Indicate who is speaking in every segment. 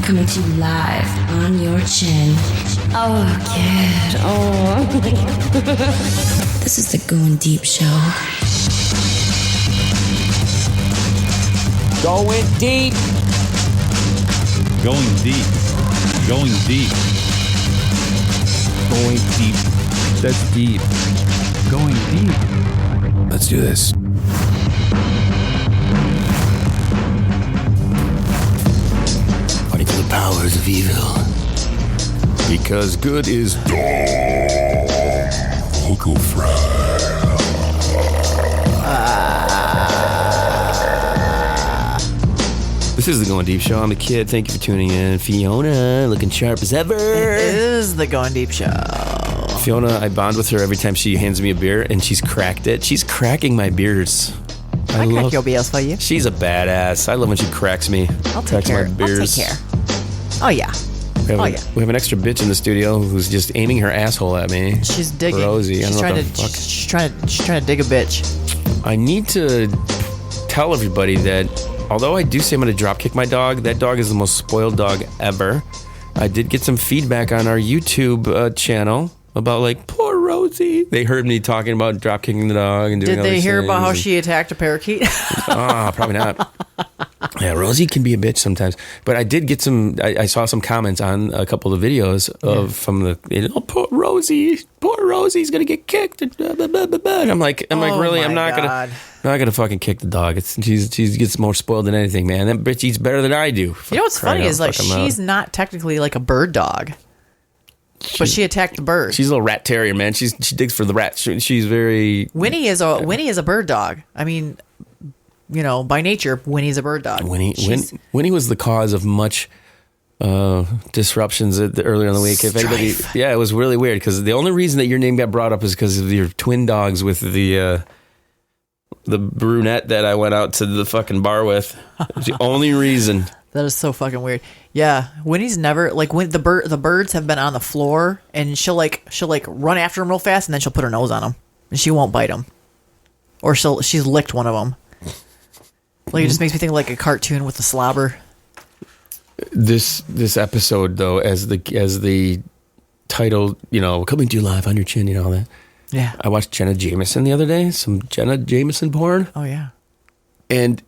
Speaker 1: coming to you live on your chin. Oh, kid. Oh. This is the Goin Deep Show.
Speaker 2: Going deep.
Speaker 3: Going deep. Going deep.
Speaker 2: Going deep.
Speaker 3: That's deep. Going deep.
Speaker 2: Let's do this. Fighting for the powers of evil. Because good is dumb. Hook or fry. This is the Goin Deep Show. I'm the kid. Thank you for tuning in. Fiona, looking sharp as ever.
Speaker 4: It is the Goin Deep Show.
Speaker 2: Fiona, I bond with her every time she hands me a beer, and she's cracked it. She's cracking my beers.
Speaker 4: I crack your beers for you.
Speaker 2: She's a badass. I love when she cracks me.
Speaker 4: I'll take care.
Speaker 2: My beers.
Speaker 4: I'll take care. Oh, yeah.
Speaker 2: We have an extra bitch in the studio who's just aiming her asshole at me.
Speaker 4: She's digging.
Speaker 2: Rosie.
Speaker 4: She's trying to dig a bitch.
Speaker 2: I need to tell everybody that although I do say I'm going to drop kick my dog, that dog is the most spoiled dog ever. I did get some feedback on our YouTube channel about like, poor Rosie. They heard me talking about drop kicking the dog and doing
Speaker 4: Did they hear about how she attacked a parakeet?
Speaker 2: Probably not. Yeah, Rosie can be a bitch sometimes. But I did get I saw some comments on a couple of videos from the, poor Rosie. Poor Rosie's going to get kicked. And I'm like, really? I'm not going to fucking kick the dog. She gets more spoiled than anything, man. That bitch eats better than I do.
Speaker 4: You know what's funny is like she's not technically like a bird dog. But she attacked the bird.
Speaker 2: She's a little rat terrier, man. She digs for the rats. She's very... Winnie is
Speaker 4: a bird dog. I mean, you know, by nature, Winnie's a bird dog.
Speaker 2: Winnie was the cause of much disruptions earlier in the week. If anybody, it was really weird because the only reason that your name got brought up is because of your twin dogs with the brunette that I went out to the fucking bar with. It's the only reason.
Speaker 4: That is so fucking weird. Yeah, Winnie's never like when the birds have been on the floor and she'll run after them real fast and then she'll put her nose on them and she won't bite them, or she's licked one of them. Like it just makes me think of like a cartoon with the slobber.
Speaker 2: This episode though, as the title, you know, coming to you live on your chin, you know all that.
Speaker 4: Yeah,
Speaker 2: I watched Jenna Jameson the other day, some Jenna Jameson porn.
Speaker 4: Oh yeah,
Speaker 2: and.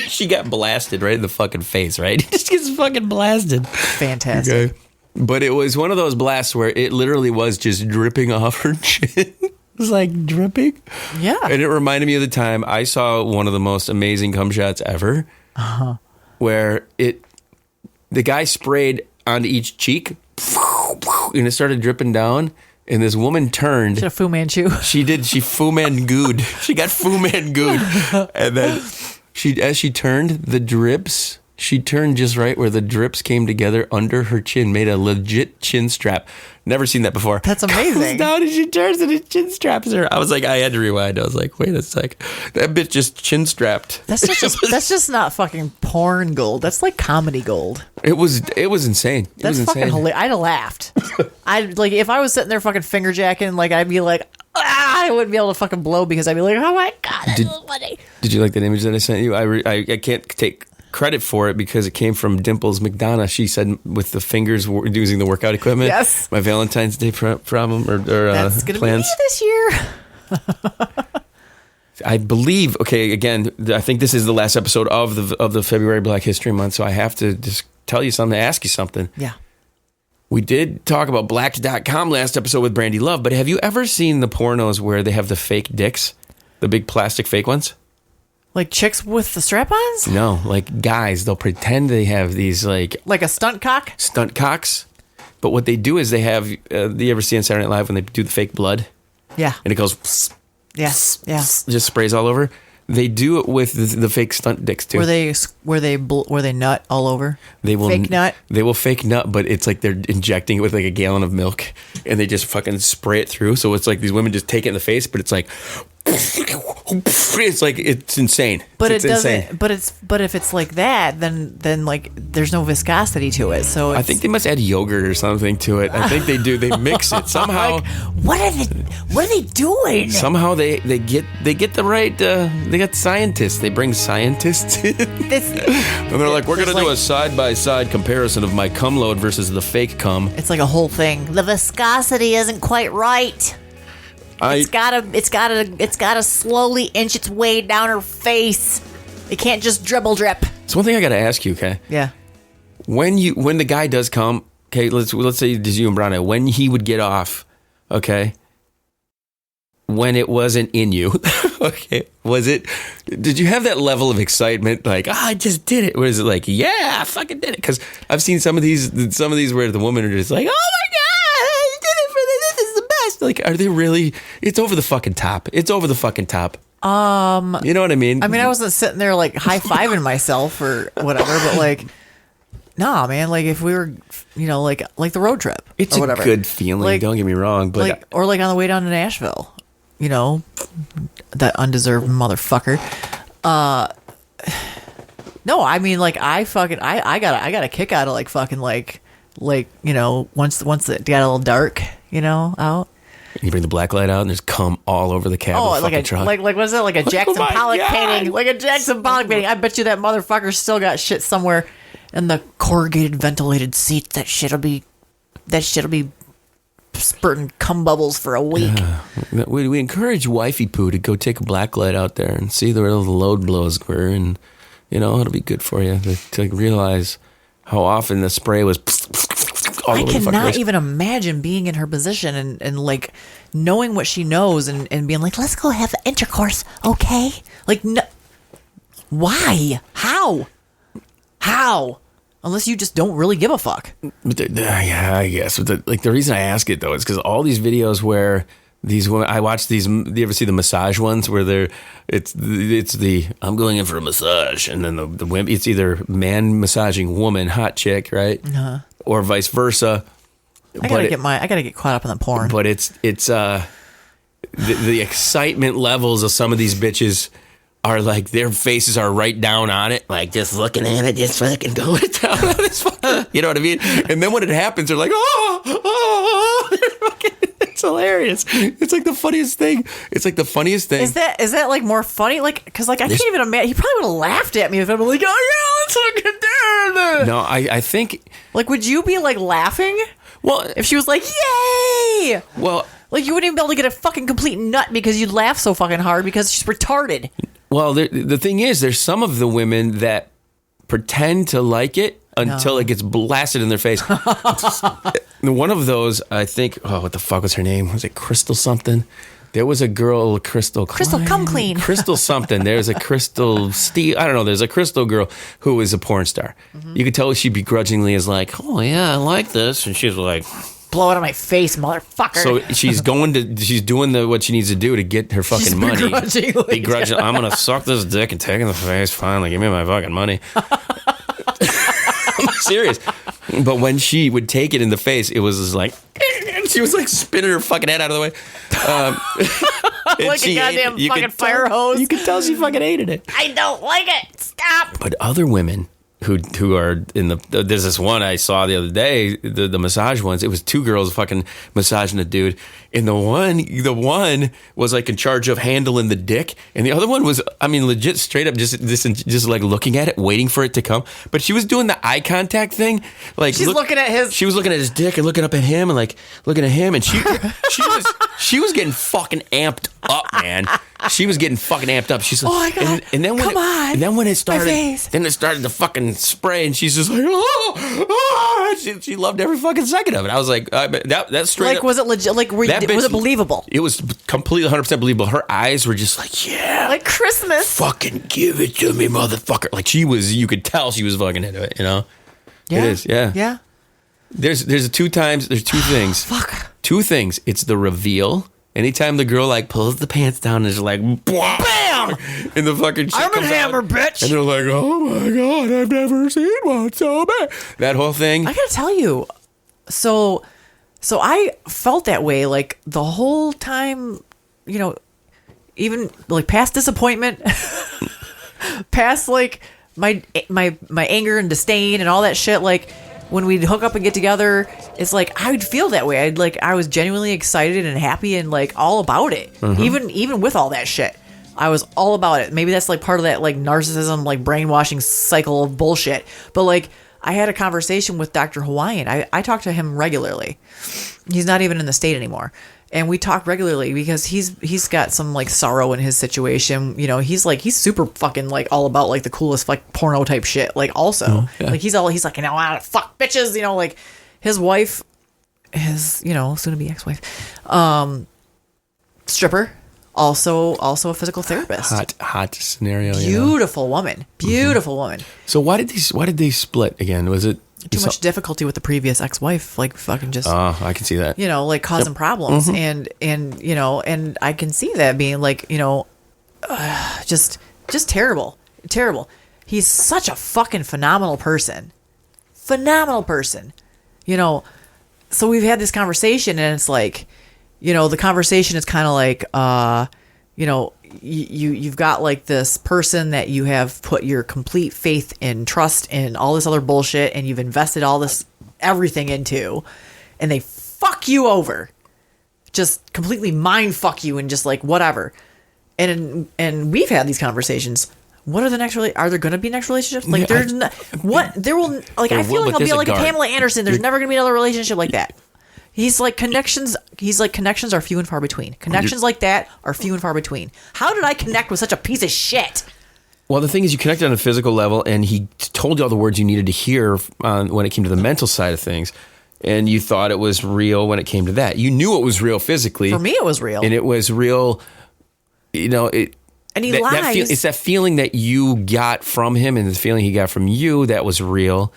Speaker 2: She got blasted right in the fucking face, right? Just gets fucking blasted.
Speaker 4: Fantastic.
Speaker 2: Okay. But it was one of those blasts where it literally was just dripping off her chin. It was like dripping.
Speaker 4: Yeah.
Speaker 2: And it reminded me of the time I saw one of the most amazing cum shots ever.
Speaker 4: Uh-huh.
Speaker 2: Where the guy sprayed onto each cheek and it started dripping down. And this woman turned.
Speaker 4: She had a Fu Manchu.
Speaker 2: She did. She Fu Man Goo'd. She got Fu Man Goo'd. And then as she turned, the drips, she turned just right where the drips came together under her chin, made a legit chin strap. Never seen that before.
Speaker 4: That's amazing.
Speaker 2: Comes down and she turns and it chin straps her. I was like, I had to rewind. I was like, wait a sec. That bitch just chin strapped.
Speaker 4: That's just not fucking porn gold. That's like comedy gold.
Speaker 2: It was insane.
Speaker 4: That's fucking hilarious. I'd have laughed. If I was sitting there fucking finger jacking, like I'd be like, I wouldn't be able to fucking blow because I'd be like, oh my God, that's so funny.
Speaker 2: Did you like that image that I sent you? I can't take credit for it because it came from Dimples McDonough. She said with the fingers using the workout equipment.
Speaker 4: Yes.
Speaker 2: My Valentine's Day problem or
Speaker 4: that's gonna
Speaker 2: plans.
Speaker 4: Be this year.
Speaker 2: I believe. Okay, again, I think this is the last episode of the February Black History Month, so I have to just tell you something, ask you something.
Speaker 4: Yeah.
Speaker 2: We did talk about Blacked.com last episode with Brandy Love, but have you ever seen the pornos where they have the fake dicks? The big plastic fake ones?
Speaker 4: Like chicks with the strap-ons?
Speaker 2: No, like guys. They'll pretend they have these like
Speaker 4: a stunt cock?
Speaker 2: Stunt cocks. But what they do is they have, do you ever see on Saturday Night Live when they do the fake blood?
Speaker 4: Yeah.
Speaker 2: And it goes, pss,
Speaker 4: yeah,
Speaker 2: pss,
Speaker 4: yeah.
Speaker 2: Pss, just sprays all over. They do it with the fake stunt dicks too.
Speaker 4: Where they nut all over?
Speaker 2: They will
Speaker 4: fake nut.
Speaker 2: They will fake nut, but it's like they're injecting it with like a gallon of milk, and they just fucking spray it through. So it's like these women just take it in the face, but it's like it's like it's insane.
Speaker 4: But
Speaker 2: it's
Speaker 4: it doesn't.
Speaker 2: insane.
Speaker 4: But if it's like that, then like there's no viscosity to it. So
Speaker 2: I think they must add yogurt or something to it. I think they do. They mix it somehow.
Speaker 4: What are they doing?
Speaker 2: Somehow they get the right. They got scientists. They bring scientists in. And they're like, we're gonna do a side by side comparison of my cum load versus the fake cum.
Speaker 4: It's like a whole thing. The viscosity isn't quite right. It's gotta slowly inch its way down her face. It can't just dribble drip.
Speaker 2: So one thing I gotta ask you, okay?
Speaker 4: Yeah.
Speaker 2: When the guy does come, okay, let's say it's you and Brana, when he would get off, okay, when it wasn't in you, okay, did you have that level of excitement, like, I just did it? Or is it like, yeah, I fucking did it? Because I've seen some of these where the women are just like, oh my God, I did it for this is the best. Like, are they really? It's over the fucking top. It's over the fucking top. You know what I mean?
Speaker 4: I mean, I wasn't sitting there like high-fiving myself or whatever, but like, nah, man, like if we were, like the road trip
Speaker 2: It's
Speaker 4: or
Speaker 2: a
Speaker 4: whatever.
Speaker 2: good feeling,
Speaker 4: Like-
Speaker 2: don't get me wrong, but
Speaker 4: like or like on the way down to Nashville, that undeserved motherfucker. No, I mean, like I got a kick out of like fucking like once it got a little dark, out.
Speaker 2: you bring the black light out and there's cum all over the cab of the
Speaker 4: like
Speaker 2: fucking
Speaker 4: a
Speaker 2: truck.
Speaker 4: like what is it, like a Jackson
Speaker 2: my
Speaker 4: Pollock
Speaker 2: God.
Speaker 4: painting, like a Jackson Pollock painting. I bet you that motherfucker still got shit somewhere in the corrugated ventilated seat. That shit'll be spurting cum bubbles for a week.
Speaker 2: We encourage wifey poo to go take a black light out there and see where the load blows were, and it'll be good for you to realize how often the spray was all
Speaker 4: I
Speaker 2: over the fucking
Speaker 4: cannot
Speaker 2: place.
Speaker 4: even imagine being in her position and like knowing what she knows and being like, let's go have intercourse, okay? Like, no, why? How? Unless you just don't really give a fuck.
Speaker 2: But yeah, I guess. But the reason I ask it though is because all these videos where these women, I watch these. Do you ever see the massage ones where it's the I'm going in for a massage, and then the women, it's either man massaging woman, hot chick, right, or vice versa.
Speaker 4: I gotta get caught up in the porn.
Speaker 2: But it's the excitement levels of some of these bitches are like their faces are right down on it, like just looking at it, just fucking going down on this fucking, you know what I mean? And then when it happens, they're like, oh, it's hilarious. It's like the funniest thing. It's like the funniest thing.
Speaker 4: Is that like more funny? Like, because like I can't even imagine. He probably would have laughed at me if I'm like, oh yeah, let's fucking do it.
Speaker 2: No, I think.
Speaker 4: Like, would you be like laughing?
Speaker 2: Well,
Speaker 4: If she was like, yay!
Speaker 2: well,
Speaker 4: Like, you wouldn't even be able to get a fucking complete nut because you'd laugh so fucking hard because she's retarded.
Speaker 2: well. The thing is, there's some of the women that pretend to like it until it gets blasted in their face. One of those, I think. Oh, what the fuck was her name? Was it Crystal something? There was a girl, Crystal
Speaker 4: Come Clean.
Speaker 2: Crystal something. There's a Crystal Steve. I don't know. There's a Crystal girl who is a porn star. You could tell she begrudgingly is like, oh yeah, I like this, and she's like,
Speaker 4: Blow it on my face, motherfucker.
Speaker 2: so she's doing what she needs to do to get her fucking
Speaker 4: She's
Speaker 2: money.
Speaker 4: begrudgingly.
Speaker 2: I'm gonna suck this dick and take it in the face. Finally, give me my fucking money. I'm serious. But when she would take it in the face, it was just like she was like spinning her fucking head out of the way.
Speaker 4: Like a goddamn fucking fire hose.
Speaker 2: You could tell she fucking hated it.
Speaker 4: I don't like it. Stop.
Speaker 2: But other women who are in there's this one I saw the other day, the massage ones. It was two girls fucking massaging a dude, and the one was like in charge of handling the dick, and the other one was, I mean, legit straight up just like looking at it, waiting for it to come. But she was doing the eye contact thing, like
Speaker 4: She's looking at his.
Speaker 2: She was looking at his dick and looking up at him and like looking at him, and she was getting fucking amped up, man. She was getting fucking amped up. She's like,
Speaker 4: Oh my God.
Speaker 2: and then when it started,
Speaker 4: face.
Speaker 2: then it started to fucking spray, and she's just like, oh. She loved every fucking second of it. I was like, that's straight
Speaker 4: Like,
Speaker 2: up.
Speaker 4: was it legit? Like, was
Speaker 2: That bitch-
Speaker 4: it believable?
Speaker 2: It was completely 100% believable. Her eyes were just like, yeah,
Speaker 4: Like Christmas.
Speaker 2: fucking give it to me, motherfucker. Like you could tell she was fucking into it,
Speaker 4: Yeah.
Speaker 2: It is, yeah.
Speaker 4: Yeah.
Speaker 2: There's two things.
Speaker 4: Fuck.
Speaker 2: Two things. It's the reveal. Anytime the girl like pulls the pants down and is like, bam, and the fucking shit
Speaker 4: I'm a
Speaker 2: comes
Speaker 4: hammer,
Speaker 2: out,
Speaker 4: bitch.
Speaker 2: and they're like, oh my God, I've never seen one so bad. That whole thing.
Speaker 4: I gotta tell you, so I felt that way like the whole time, even like past disappointment, past like my anger and disdain and all that shit, like when we'd hook up and get together, it's like I would feel that way. I was genuinely excited and happy and like all about it. Even with all that shit, I was all about it. Maybe that's like part of that like narcissism, like brainwashing cycle of bullshit. But like I had a conversation with Dr. Hawaiian. I talk to him regularly. He's not even in the state anymore. And we talk regularly because he's got some like sorrow in his situation. You know, he's super fucking like all about like the coolest like porno type shit. Like also like he's like, you know, I fuck bitches, you know, like his wife, his, you know, soon to be ex-wife, stripper, also a physical therapist.
Speaker 2: Hot scenario.
Speaker 4: Beautiful woman.
Speaker 2: So why did they split again? Was it
Speaker 4: too much difficulty with the previous ex-wife, like fucking just
Speaker 2: I can see that,
Speaker 4: you know, like causing problems. And you know, and I can see that being like, you know, just terrible. He's such a fucking phenomenal person, you know. So we've had this conversation and it's like, you know, the conversation is kind of like you know, you've got like this person that you have put your complete faith and trust in all this other bullshit, and you've invested all this everything into, and they fuck you over, just completely mind fuck you, and just like whatever. And we've had these conversations. What are the next? Are there going to be next relationships? Like there will like I feel like I'll be like a Pamela Anderson. There's never going to be another relationship like that. He's like connections are few and far between. Connections like that are few and far between. How did I connect with such a piece of shit?
Speaker 2: Well, the thing is, you connected on a physical level, and he told you all the words you needed to hear when it came to the mental side of things, and you thought it was real when it came to that. You knew it was real physically.
Speaker 4: For me, it was real,
Speaker 2: and it was real. You know it.
Speaker 4: And he lies.
Speaker 2: It's that feeling that you got from him, and the feeling he got from you that was real,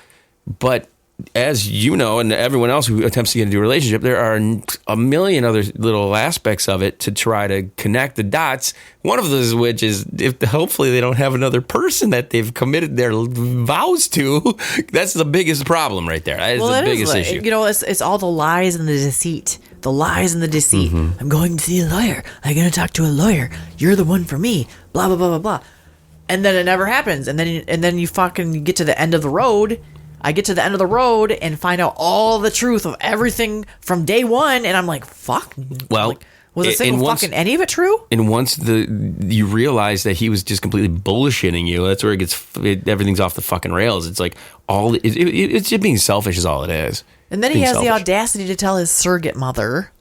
Speaker 2: but. As you know, and everyone else who attempts to get into a relationship, there are a million other little aspects of it to try to connect the dots. One of those, which is if hopefully they don't have another person that they've committed their vows to. That's the biggest problem right there. That is the biggest issue.
Speaker 4: You know, it's all the lies and the deceit. The lies and the deceit. I'm going to see a lawyer. I'm going to talk to a lawyer. You're the one for me. Blah blah blah blah blah. And then it never happens. And then you fucking get to the end of the road. I get to the end of the road and find out all the truth of everything from day one, and I'm like, "Fuck!"
Speaker 2: Well,
Speaker 4: like, was a single fucking any of it true?
Speaker 2: And once you realize that he was just completely bullshitting you, that's where everything's off the fucking rails. It's like it's just being selfish is all it is.
Speaker 4: And then he has the audacity to tell his surrogate mother,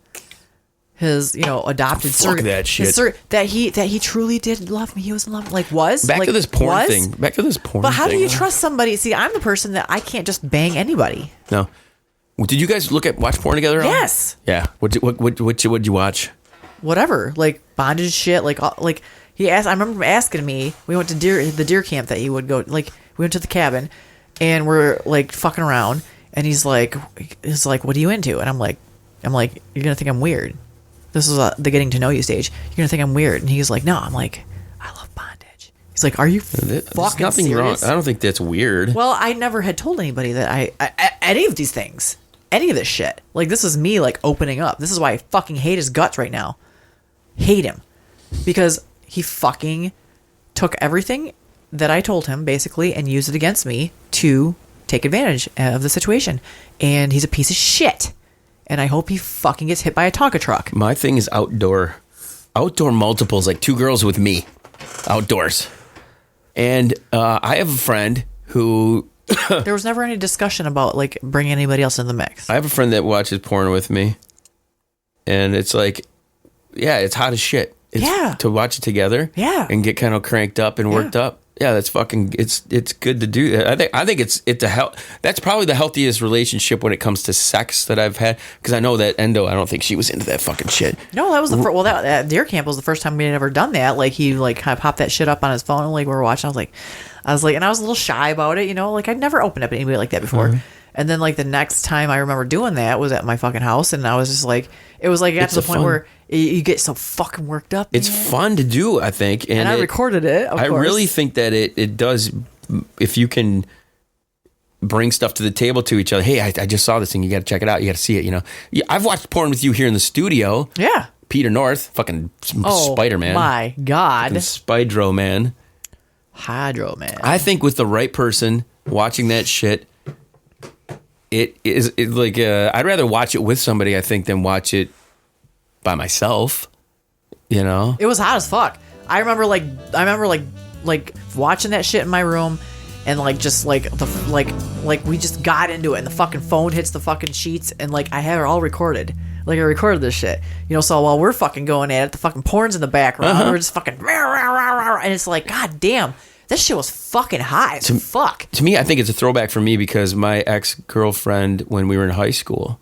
Speaker 4: his adopted surrogate,
Speaker 2: that shit,
Speaker 4: that he truly did love me. He was in love.
Speaker 2: Back to this porn thing.
Speaker 4: But how do you trust somebody? See, I'm the person that I can't just bang anybody.
Speaker 2: No. Did you guys watch porn together?
Speaker 4: Yes.
Speaker 2: Yeah. What did you watch?
Speaker 4: Whatever, like bondage shit. Like he asked. I remember him asking me. We went to the deer camp that he would go. Like we went to the cabin, and we're like fucking around. And he's like, "What are you into?" And I'm like, "You're gonna think I'm weird." This is the getting to know you stage. You're gonna think I'm weird, and he's like, "No." I'm like, "I love bondage." He's like, "Are you fucking
Speaker 2: nothing
Speaker 4: serious?"
Speaker 2: wrong. I don't think that's weird.
Speaker 4: Well, I never had told anybody that I any of these things, any of this shit. Like this is me like opening up. This is why I fucking hate his guts right now. Hate him because he fucking took everything that I told him basically and used it against me to take advantage of the situation. And he's a piece of shit. And I hope he fucking gets hit by a Tonka truck.
Speaker 2: My thing is outdoor multiples, like two girls with me, outdoors. And I have a friend who...
Speaker 4: There was never any discussion about like bringing anybody else in the mix.
Speaker 2: I have a friend that watches porn with me. And it's like, yeah, it's hot as shit. To watch it together.
Speaker 4: Yeah.
Speaker 2: And get kind of cranked up and worked up. Yeah, that's fucking. It's good to do that. I think it's that's probably the healthiest relationship when it comes to sex that I've had, because I know that Endo. I don't think she was into that fucking shit.
Speaker 4: No, that was the first. Well, that deer camp was the first time we had ever done that. Like he like kind of popped that shit up on his phone and like we were watching. I was like, and I was a little shy about it, like I'd never opened up to anybody like that before. Mm-hmm. And then like the next time I remember doing that was at my fucking house, and I was just like, it was like got to the point where you get so fucking worked up.
Speaker 2: It's fun to do, I think,
Speaker 4: and I recorded it. Of course.
Speaker 2: Really think that it does. If you can bring stuff to the table to each other. Hey, I just saw this thing. You got to check it out. You got to see it. I've watched porn with you here in the studio.
Speaker 4: Yeah.
Speaker 2: Peter North, fucking Spider-Man.
Speaker 4: My God.
Speaker 2: Spydro Man.
Speaker 4: Hydro Man.
Speaker 2: I think with the right person watching that shit, I'd rather watch it with somebody, I think, than watch it by myself. You know,
Speaker 4: it was hot as fuck. I remember watching that shit in my room, and we just got into it, and the fucking phone hits the fucking sheets, and I have it all recorded. I recorded this shit, so while we're fucking going at it, the fucking porn's in the background. We're just fucking, and it's god damn, this shit was fucking hot as fuck.
Speaker 2: To me, I think it's a throwback for me because my ex-girlfriend, when we were in high school,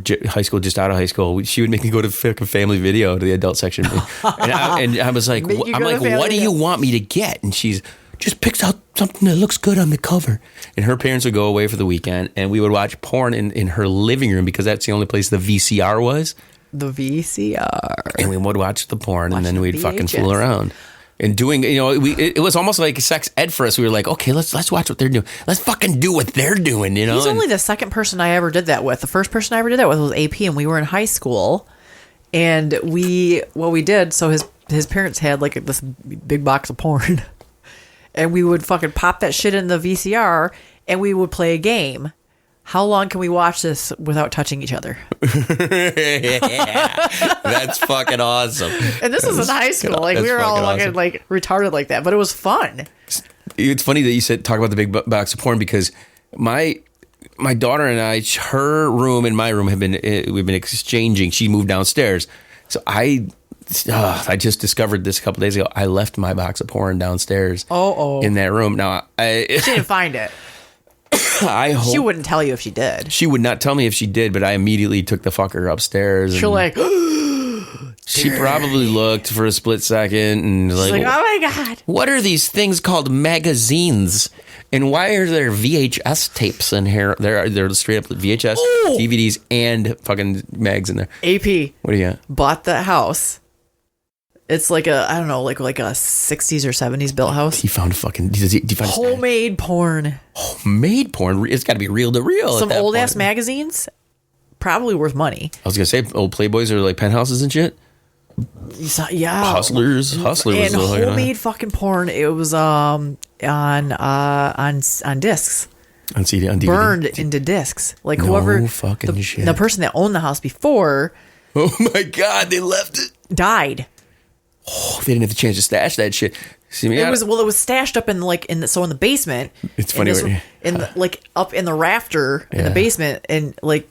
Speaker 2: just out of high school, she would make me go to fucking Family Video, to the adult section. and I was like, what do you want me to get? And she's just picks out something that looks good on the cover. And her parents would go away for the weekend, and we would watch porn in her living room because that's the only place the VCR was.
Speaker 4: The VCR.
Speaker 2: And we would watch the porn, and then we'd fucking fool around. And doing, it was almost like sex ed for us. We were like, okay, let's watch what they're doing. Let's fucking do what they're doing, He's
Speaker 4: only the second person I ever did that with. The first person I ever did that with was AP, and we were in high school. And so his parents had this big box of porn. And we would fucking pop that shit in the VCR, and we would play a game. How long can we watch this without touching each other?
Speaker 2: That's fucking awesome.
Speaker 4: And this was in high school. We were all fucking retarded like that, but it was fun.
Speaker 2: It's funny that you talk about the big box of porn because my daughter and I, her room and my room we've been exchanging. She moved downstairs, so I just discovered this a couple days ago. I left my box of porn downstairs. In that room. Now
Speaker 4: she didn't find it.
Speaker 2: I hope
Speaker 4: she wouldn't tell you if she did.
Speaker 2: She would not tell me if she did, but I immediately took the fucker upstairs.
Speaker 4: She'll
Speaker 2: she probably looked for a split second and
Speaker 4: she's like, oh my God.
Speaker 2: What are these things called magazines? And why are there VHS tapes in here? They're straight up VHS, DVDs, and fucking mags in there.
Speaker 4: AP.
Speaker 2: What do you got?
Speaker 4: Bought the house. It's like a 60s or 70s built house.
Speaker 2: He found fucking... Did you find
Speaker 4: homemade porn.
Speaker 2: Homemade porn? It's got to be reel to reel.
Speaker 4: Some old-ass magazines. Probably worth money.
Speaker 2: I was going to say, old Playboys are like penthouses and shit.
Speaker 4: Yeah.
Speaker 2: Hustlers.
Speaker 4: And homemade fucking porn. It was on discs.
Speaker 2: On CD, on DVD.
Speaker 4: Burned into discs. Like whoever...
Speaker 2: fucking shit.
Speaker 4: The person that owned the house before...
Speaker 2: Oh my God, they left it.
Speaker 4: Died.
Speaker 2: Oh, they didn't have the chance to stash that shit. See,
Speaker 4: it was stashed up in the basement.
Speaker 2: It's funny
Speaker 4: up in the rafter in the basement, and I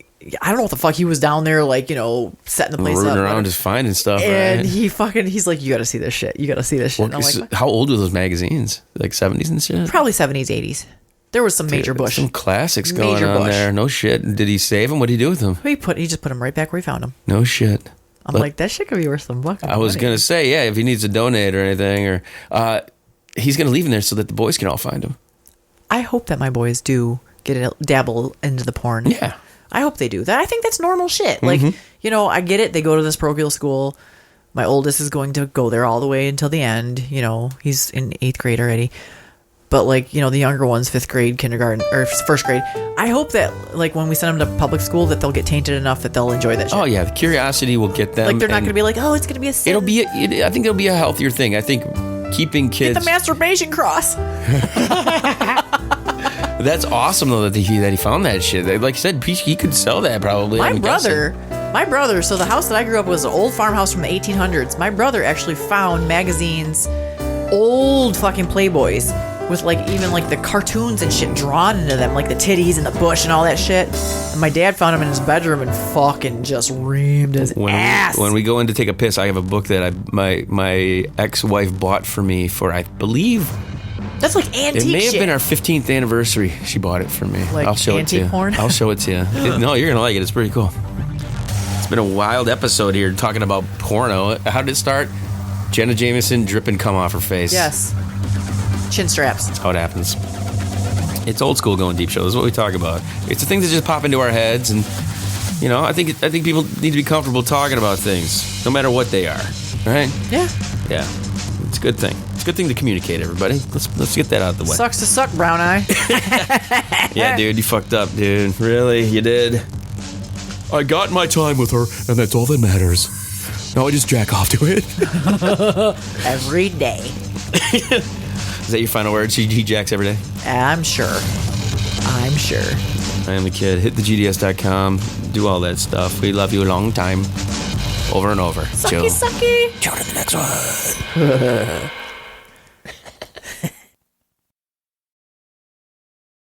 Speaker 4: don't know what the fuck he was down there setting the place
Speaker 2: rooting
Speaker 4: up,
Speaker 2: around just finding stuff.
Speaker 4: And
Speaker 2: right?
Speaker 4: he's like, you got to see this shit. You got to see this shit.
Speaker 2: Well, how old were those magazines? Like 70s and shit.
Speaker 4: Probably 70s, 80s. There was some major Bush,
Speaker 2: some classics going on there. No shit. Did he save them? What did he do with them?
Speaker 4: He just put them right back where he found them.
Speaker 2: No shit.
Speaker 4: I'm like, that shit could be worth some fucking
Speaker 2: I was
Speaker 4: money.
Speaker 2: going to say, yeah, if he needs to donate or anything, or he's going to leave them there so that the boys can all find him.
Speaker 4: I hope that my boys do dabble into the porn.
Speaker 2: Yeah.
Speaker 4: I hope they do. I think that's normal shit. Mm-hmm. I get it. They go to this parochial school. My oldest is going to go there all the way until the end. He's in 8th grade already. But the younger ones, 5th grade, kindergarten, or 1st grade. I hope that when we send them to public school, that they'll get tainted enough that they'll enjoy that shit.
Speaker 2: Oh yeah, the curiosity will get them.
Speaker 4: They're not going to be like, oh, it's going to be a sin.
Speaker 2: I think it'll be a healthier thing. I think keeping kids.
Speaker 4: Get the masturbation cross.
Speaker 2: That's awesome though that he found that shit. Like you said, he could sell that probably.
Speaker 4: My brother. So the house that I grew up was an old farmhouse from the 1800s. My brother actually found magazines, old fucking Playboys, with even the cartoons and shit drawn into them, like the titties and the bush and all that shit. And my dad found him in his bedroom and fucking just reamed his ass.
Speaker 2: When we go in to take a piss, I have a book that my ex-wife bought for me for, I believe...
Speaker 4: That's like antique shit.
Speaker 2: It may have been our 15th anniversary. She bought it for me. I'll show it to you.
Speaker 4: Porn?
Speaker 2: I'll show it to you. No, you're going to like it. It's pretty cool. It's been a wild episode here talking about porno. How did it start? Jenna Jameson dripping cum off her face.
Speaker 4: Yes. Chin straps.
Speaker 2: That's how it happens. It's old school Going Deep Show. This is what we talk about. It's the things that just pop into our heads, and I think people need to be comfortable talking about things, no matter what they are. Right?
Speaker 4: Yeah.
Speaker 2: Yeah. It's a good thing. It's a good thing to communicate, everybody. Let's get that out of the way.
Speaker 4: Sucks to suck, brown eye.
Speaker 2: Yeah, dude, you fucked up, dude. Really, you did. I got my time with her, and that's all that matters. No, just jack off to it.
Speaker 4: Every day.
Speaker 2: Is that your final word? He jacks every day?
Speaker 4: I'm sure. I'm sure.
Speaker 2: I am the kid. Hit the GDS.com. Do all that stuff. We love you a long time. Over and over.
Speaker 4: Sucky, sucky.
Speaker 2: Joe to the next one.